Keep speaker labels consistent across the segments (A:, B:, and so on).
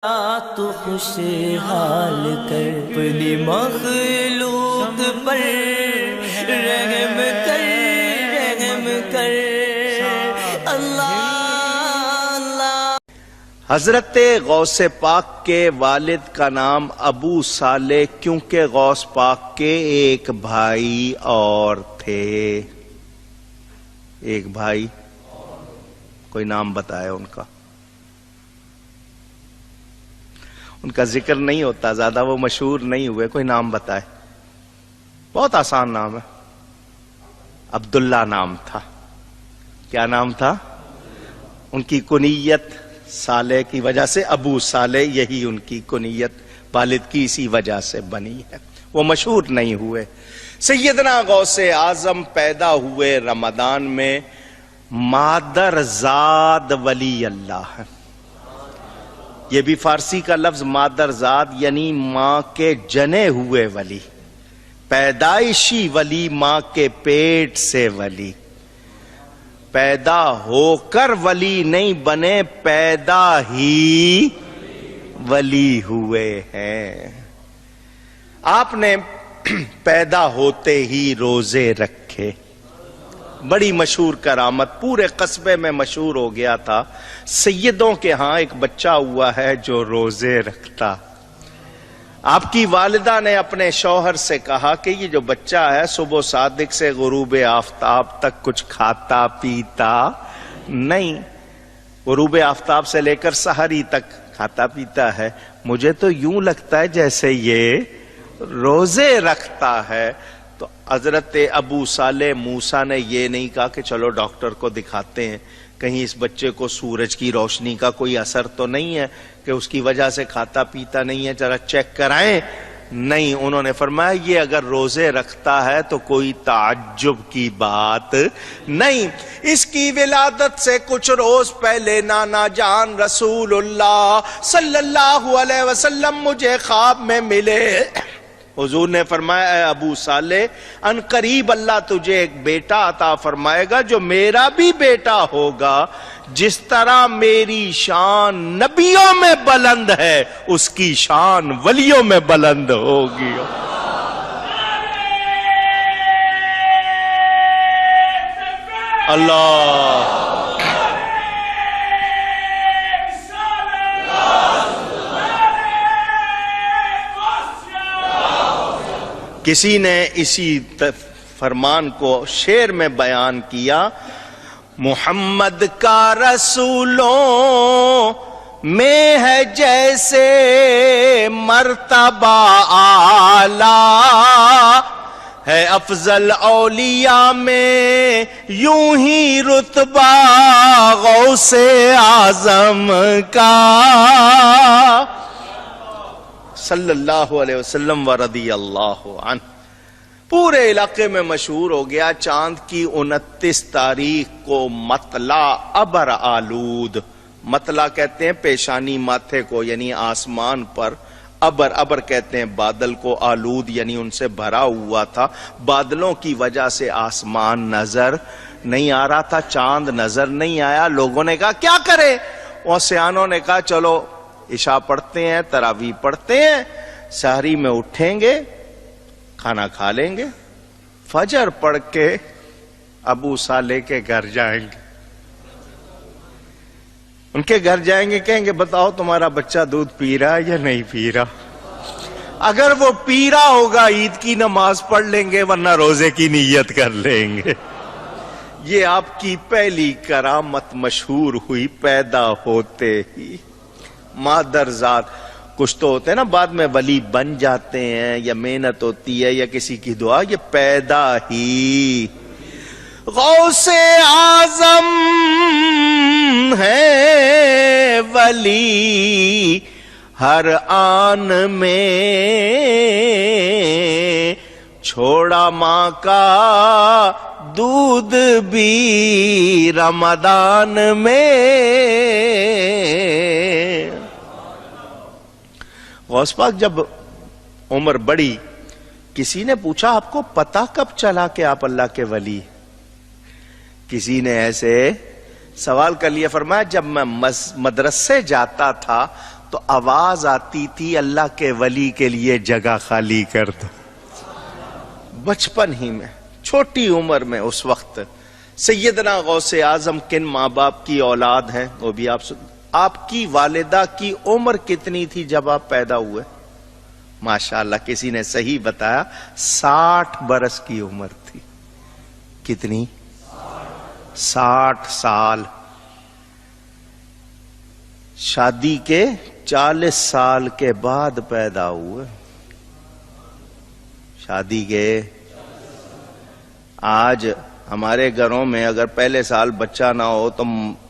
A: تو خوشحال کر اپنی مخلوق پر رحم کر اللہ اللہ۔
B: حضرت غوث پاک کے والد کا نام ابو صالح، کیونکہ غوث پاک کے ایک بھائی اور تھے۔ ایک بھائی، کوئی نام بتایا ان کا ذکر نہیں ہوتا زیادہ، وہ مشہور نہیں ہوئے، کوئی نام بتائے۔ بہت آسان نام ہے، عبداللہ نام تھا۔ کیا نام تھا؟ ان کی کنیت صالح کی وجہ سے ابو صالح، یہی ان کی کنیت والد کی اسی وجہ سے بنی ہے، وہ مشہور نہیں ہوئے۔ سیدنا غوث اعظم پیدا ہوئے رمضان میں، مادر زاد ولی اللہ ہے۔ یہ بھی فارسی کا لفظ مادر زاد یعنی ماں کے جنے ہوئے ولی، پیدائشی ولی، ماں کے پیٹ سے ولی، پیدا ہو کر ولی نہیں بنے، پیدا ہی ولی ہوئے ہیں۔ آپ نے پیدا ہوتے ہی روزے رکھے، بڑی مشہور کرامت، پورے قصبے میں مشہور ہو گیا تھا۔ سیدوں کے ہاں ایک بچہ ہوا ہے جو روزے رکھتا۔ آپ کی والدہ نے اپنے شوہر سے کہا کہ یہ جو بچہ ہے صبح صادق سے غروب آفتاب تک کچھ کھاتا پیتا نہیں، غروب آفتاب سے لے کر سحری تک کھاتا پیتا ہے، مجھے تو یوں لگتا ہے جیسے یہ روزے رکھتا ہے۔ تو حضرت ابو صالح موسیٰ نے یہ نہیں کہا کہ چلو ڈاکٹر کو دکھاتے ہیں، کہیں اس بچے کو سورج کی روشنی کا کوئی اثر تو نہیں ہے کہ اس کی وجہ سے کھاتا پیتا نہیں ہے، ذرا چیک کرائیں۔ نہیں، انہوں نے فرمایا یہ اگر روزے رکھتا ہے تو کوئی تعجب کی بات نہیں۔ اس کی ولادت سے کچھ روز پہلے نانا جان رسول اللہ صلی اللہ علیہ وسلم مجھے خواب میں ملے۔ حضور نے فرمایا اے ابو صالح، ان قریب اللہ تجھے ایک بیٹا عطا فرمائے گا جو میرا بھی بیٹا ہوگا، جس طرح میری شان نبیوں میں بلند ہے اس کی شان ولیوں میں بلند ہوگی۔ اللہ کسی نے اسی فرمان کو شعر میں بیان کیا، محمد کا رسولوں میں ہے جیسے مرتبہ اعلیٰ، ہے افضل اولیاء میں یوں ہی رتبہ غوث اعظم کا صلی اللہ علیہ وسلم ورضی اللہ عنہ۔ پورے علاقے میں مشہور ہو گیا۔ چاند کی 29 تاریخ کو مطلع ابر آلود، مطلع کہتے ہیں پیشانی ماتھے کو یعنی آسمان پر، ابر کہتے ہیں بادل کو، آلود یعنی ان سے بھرا ہوا تھا، بادلوں کی وجہ سے آسمان نظر نہیں آ رہا تھا، چاند نظر نہیں آیا۔ لوگوں نے کہا کیا کرے؟ اور سیانوں نے کہا چلو عشاء پڑھتے ہیں، تراویح پڑھتے ہیں، سحری میں اٹھیں گے، کھانا کھا لیں گے، فجر پڑھ کے ابو صالح کے گھر جائیں گے۔ ان کے گھر جائیں گے، کہیں گے بتاؤ تمہارا بچہ دودھ پی رہا ہے یا نہیں پی رہا؟ اگر وہ پی رہا ہوگا عید کی نماز پڑھ لیں گے، ورنہ روزے کی نیت کر لیں گے۔ یہ آپ کی پہلی کرامت مشہور ہوئی پیدا ہوتے ہی۔ مادر ذات، کچھ تو ہوتے ہیں نا بعد میں ولی بن جاتے ہیں، یا محنت ہوتی ہے یا کسی کی دعا، یہ پیدا ہی۔ غوث اعظم ہے ولی ہر آن میں، چھوڑا ماں کا دودھ بھی رمضان میں۔ غوث پاک جب عمر بڑی، کسی نے پوچھا آپ کو پتہ کب چلا کہ آپ اللہ کے ولی؟ کسی نے ایسے سوال کر لیا، فرمایا جب میں مدرسے جاتا تھا تو آواز آتی تھی اللہ کے ولی کے لیے جگہ خالی کر دو. بچپن ہی میں، چھوٹی عمر میں اس وقت. سیدنا غوث اعظم کن ماں باپ کی اولاد ہیں وہ بھی آپ کی والدہ کی عمر کتنی تھی جب آپ پیدا ہوئے؟ ماشاءاللہ کسی نے صحیح بتایا 60 برس کی عمر تھی. کتنی؟ 60 سال. شادی کے 40 سال کے بعد پیدا ہوئے. شادی کے آج ہمارے گھروں میں اگر پہلے سال بچہ نہ ہو تو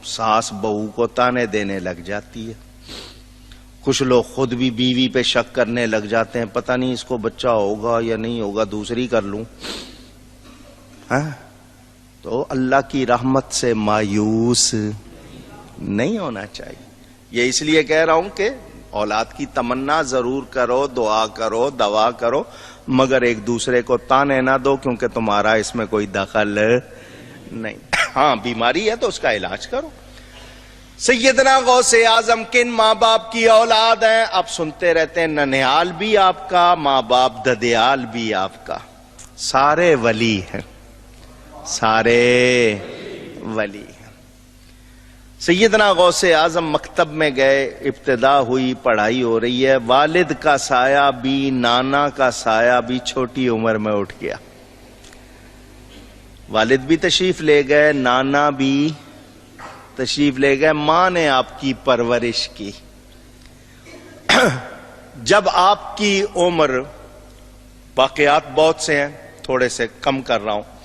B: ساس بہو کو تانے دینے لگ جاتی ہے. کچھ لوگ خود بھی بیوی پہ شک کرنے لگ جاتے ہیں، پتہ نہیں اس کو بچہ ہوگا یا نہیں ہوگا، دوسری کر لوں. تو اللہ کی رحمت سے مایوس نہیں ہونا چاہیے. یہ اس لیے کہہ رہا ہوں کہ اولاد کی تمنا ضرور کرو، دعا کرو، دوا کرو، مگر ایک دوسرے کو تانے نہ دو، کیونکہ تمہارا اس میں کوئی دخل نہیں. ہاں بیماری ہے تو اس کا علاج کرو. سیدنا غوث اعظم کن ماں باپ کی اولاد ہیں؟ اب سنتے رہتے ہیں. ننیال بھی آپ کا، ماں باپ ددیال بھی آپ کا، سارے ولی ہیں، سارے ولی ہیں. سیدنا غوث اعظم مکتب میں گئے، ابتدا ہوئی، پڑھائی ہو رہی ہے. والد کا سایہ بھی، نانا کا سایہ بھی چھوٹی عمر میں اٹھ گیا. والد بھی تشریف لے گئے، نانا بھی تشریف لے گئے. ماں نے آپ کی پرورش کی. جب آپ کی عمر، واقعات بہت سے ہیں، تھوڑے سے کم کر رہا ہوں.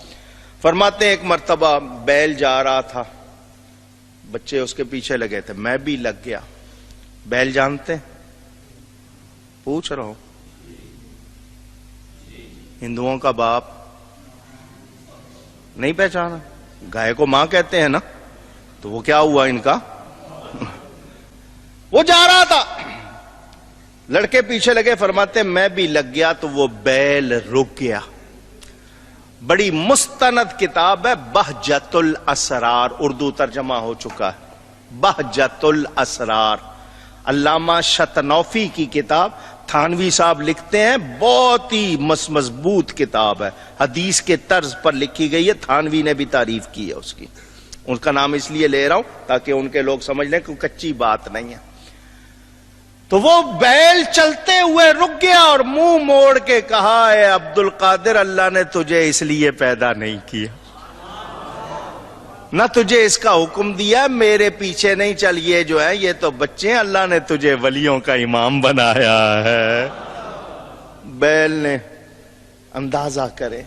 B: فرماتے ہیں ایک مرتبہ بیل جا رہا تھا، بچے اس کے پیچھے لگے تھے، میں بھی لگ گیا. بیل جانتے؟ پوچھ رہا ہوں. ہندوؤں کا باپ نہیں پہچانا؟ گائے کو ماں کہتے ہیں نا، تو وہ کیا ہوا ان کا؟ وہ جا رہا تھا، لڑکے پیچھے لگے. فرماتے میں بھی لگ گیا تو وہ بیل رک گیا. بڑی مستند کتاب ہے بہجت الاسرار، اردو ترجمہ ہو چکا ہے. بہجت الاسرار، علامہ شتنوفی کی کتاب. تھانوی صاحب لکھتے ہیں بہت ہی مضبوط کتاب ہے، حدیث کے طرز پر لکھی گئی ہے. تھانوی نے بھی تعریف کی ہے اس کی. ان کا نام اس لیے لے رہا ہوں تاکہ ان کے لوگ سمجھ لیں کہ کچی بات نہیں ہے. تو وہ بیل چلتے ہوئے رک گیا اور منہ موڑ کے کہا، اے عبد القادر، اللہ نے تجھے اس لیے پیدا نہیں کیا، نہ تجھے اس کا حکم دیا، میرے پیچھے نہیں چل، یہ جو ہے یہ تو بچے ہیں، اللہ نے تجھے ولیوں کا امام بنایا ہے. بیل نے اندازہ کرے.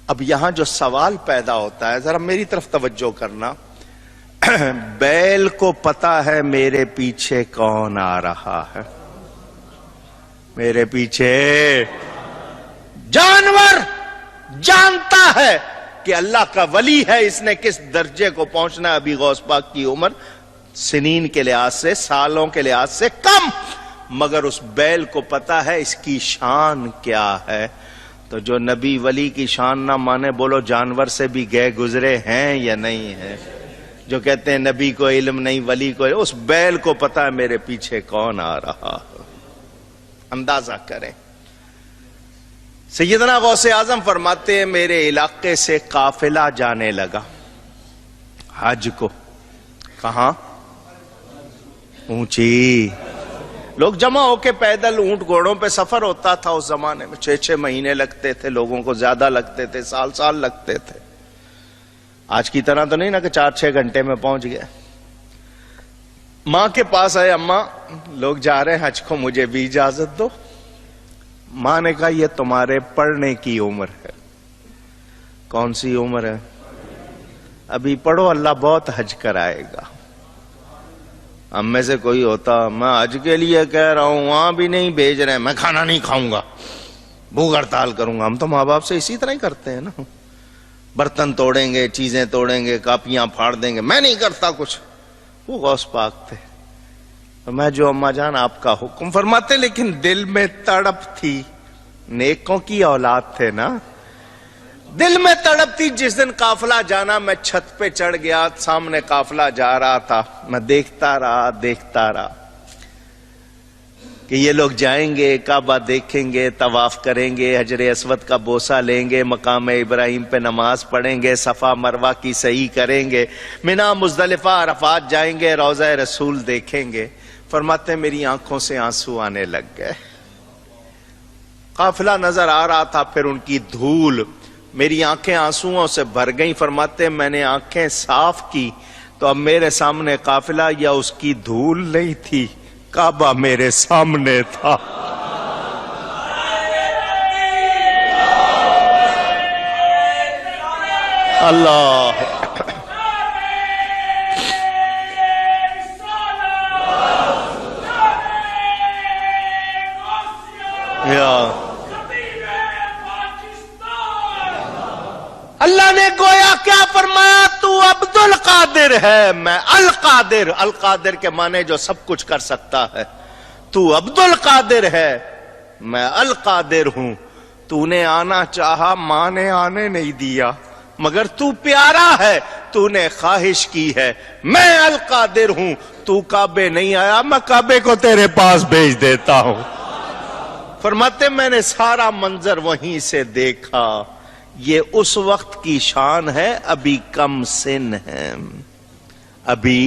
B: اب یہاں جو سوال پیدا ہوتا ہے، ذرا میری طرف توجہ کرنا. بیل کو پتا ہے میرے پیچھے کون آ رہا ہے، میرے پیچھے جانور جانتا ہے کہ اللہ کا ولی ہے، اس نے کس درجے کو پہنچنا ہے. ابھی غوث پاک کی عمر سنین کے لحاظ سے، سالوں کے لحاظ سے کم، مگر اس بیل کو پتا ہے اس کی شان کیا ہے. تو جو نبی ولی کی شان نہ مانے، بولو جانور سے بھی گئے گزرے ہیں یا نہیں ہے؟ جو کہتے ہیں نبی کو علم نہیں، ولی کو علم، اس بیل کو پتا ہے میرے پیچھے کون آ رہا ہے. اندازہ کریں. سیدنا غوث اعظم فرماتے ہیں میرے علاقے سے قافلہ جانے لگا حج کو. کہاں؟ اونچی. لوگ جمع ہو کے پیدل اونٹ گھوڑوں پہ سفر ہوتا تھا اس زمانے میں. 6 مہینے لگتے تھے، لوگوں کو زیادہ لگتے تھے، سال لگتے تھے. آج کی طرح تو نہیں نا کہ 4-6 گھنٹے میں پہنچ گئے. ماں کے پاس آئے، اماں لوگ جا رہے ہیں حج کو، مجھے بھی اجازت دو. ماں نے کہا یہ تمہارے پڑھنے کی عمر ہے. کون سی عمر ہے؟ ابھی پڑھو، اللہ بہت حج کرائے گا. ہم میں سے کوئی ہوتا، میں حج کے لیے کہہ رہا ہوں، وہاں بھی نہیں بھیج رہے، میں کھانا نہیں کھاؤں گا، بھوک ہڑتال کروں گا. ہم تو ماں باپ سے اسی طرح ہی کرتے ہیں نا، برتن توڑیں گے، چیزیں توڑیں گے، کاپیاں پھاڑ دیں گے. میں نہیں کرتا کچھ. وہ غوث پاک تھے. میں جو اماں جان آپ کا حکم فرماتے، لیکن دل میں تڑپ تھی، نیکوں کی اولاد تھے نا، دل میں تڑپ تھی. جس دن قافلہ جانا، میں چھت پہ چڑھ گیا، سامنے قافلہ جا رہا تھا، میں دیکھتا رہا. کہ یہ لوگ جائیں گے، کعبہ دیکھیں گے، طواف کریں گے، حجر اسود کا بوسہ لیں گے، مقام ابراہیم پہ نماز پڑھیں گے، صفا مروہ کی سعی کریں گے، منا مزدلفہ عرفات جائیں گے، روضہ رسول دیکھیں گے۔ فرماتے ہیں میری آنکھوں سے آنسو آنے لگ گئے، قافلہ نظر آ رہا تھا، پھر ان کی دھول، میری آنکھیں آنسوؤں سے بھر گئیں۔ فرماتے ہیں میں نے آنکھیں صاف کی تو اب میرے سامنے قافلہ یا اس کی دھول نہیں تھی، کعبہ میرے سامنے تھا۔ اللہ اللہ نے گویا کیا فرمایا، تو عبد القادر ہے، میں القادر، القادر کے معنی جو سب کچھ کر سکتا ہے، تو عبد القادر ہے، میں القادر ہوں، تو نے آنا چاہا، ماں نے آنے نہیں دیا، مگر تو پیارا ہے، تو نے خواہش کی ہے، میں القادر ہوں، تو کعبے نہیں آیا، میں کعبے کو تیرے پاس بھیج دیتا ہوں۔ فرماتے میں نے سارا منظر وہیں سے دیکھا، یہ اس وقت کی شان ہے، ابھی کم سن ہے، ابھی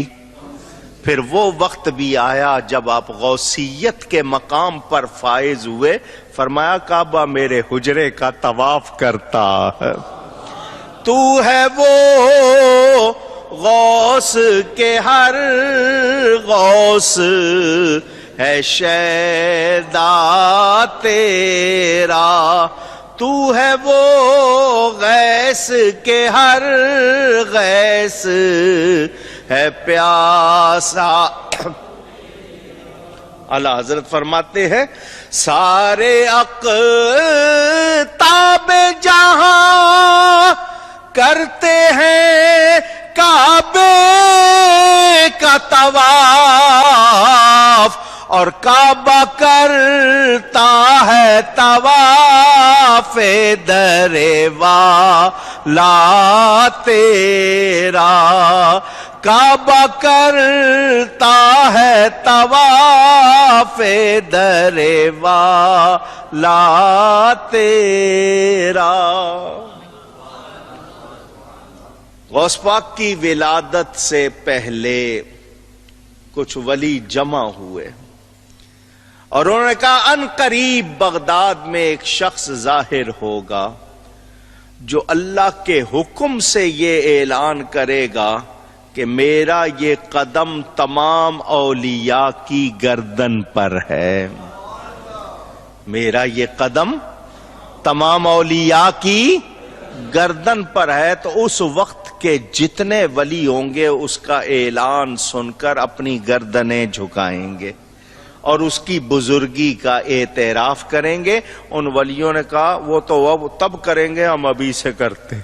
B: پھر وہ وقت بھی آیا جب آپ غوثیت کے مقام پر فائز ہوئے، فرمایا کعبہ میرے حجرے کا طواف کرتا ہے، تو ہے وہ غوث کے ہر غوث ہے شیدا تیرا، تو ہے وہ غیث کے ہر غیث ہے پیاسا۔ اعلیٰ حضرت فرماتے ہیں سارے اقطاب جہاں کرتے ہیں کعبے کا طواف، اور کعبہ کرتا ہے طواف در والا تیرا، کعبہ کرتا ہے طواف در والا تیرا۔ غوث پاک کی ولادت سے پہلے کچھ ولی جمع ہوئے اور انہوں نے کہا ان قریب بغداد میں ایک شخص ظاہر ہوگا جو اللہ کے حکم سے یہ اعلان کرے گا کہ میرا یہ قدم تمام اولیاء کی گردن پر ہے، میرا یہ قدم تمام اولیاء کی گردن پر ہے۔ تو اس وقت کے جتنے ولی ہوں گے اس کا اعلان سن کر اپنی گردنیں جھکائیں گے اور اس کی بزرگی کا اعتراف کریں گے۔ ان ولیوں نے کہا وہ تو اب تب کریں گے، ہم ابھی سے کرتے،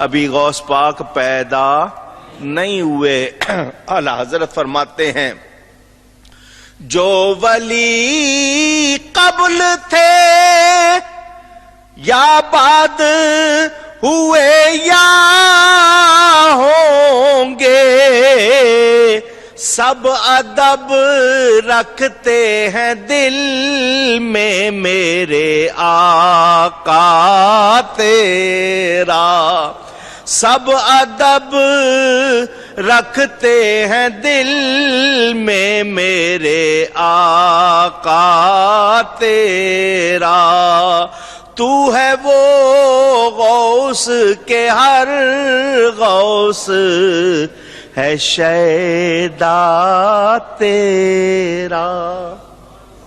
B: ابھی غوث پاک پیدا نہیں ہوئے۔ اعلیٰ حضرت فرماتے ہیں جو ولی قبل تھے یا بعد ہوئے یا ہوں گے، سب ادب رکھتے ہیں دل میں میرے آقا تیرا، سب ادب رکھتے ہیں دل میں میرے آقا تیرا، تو ہے وہ غوث کے ہر غوث ہے شیدا تیرا۔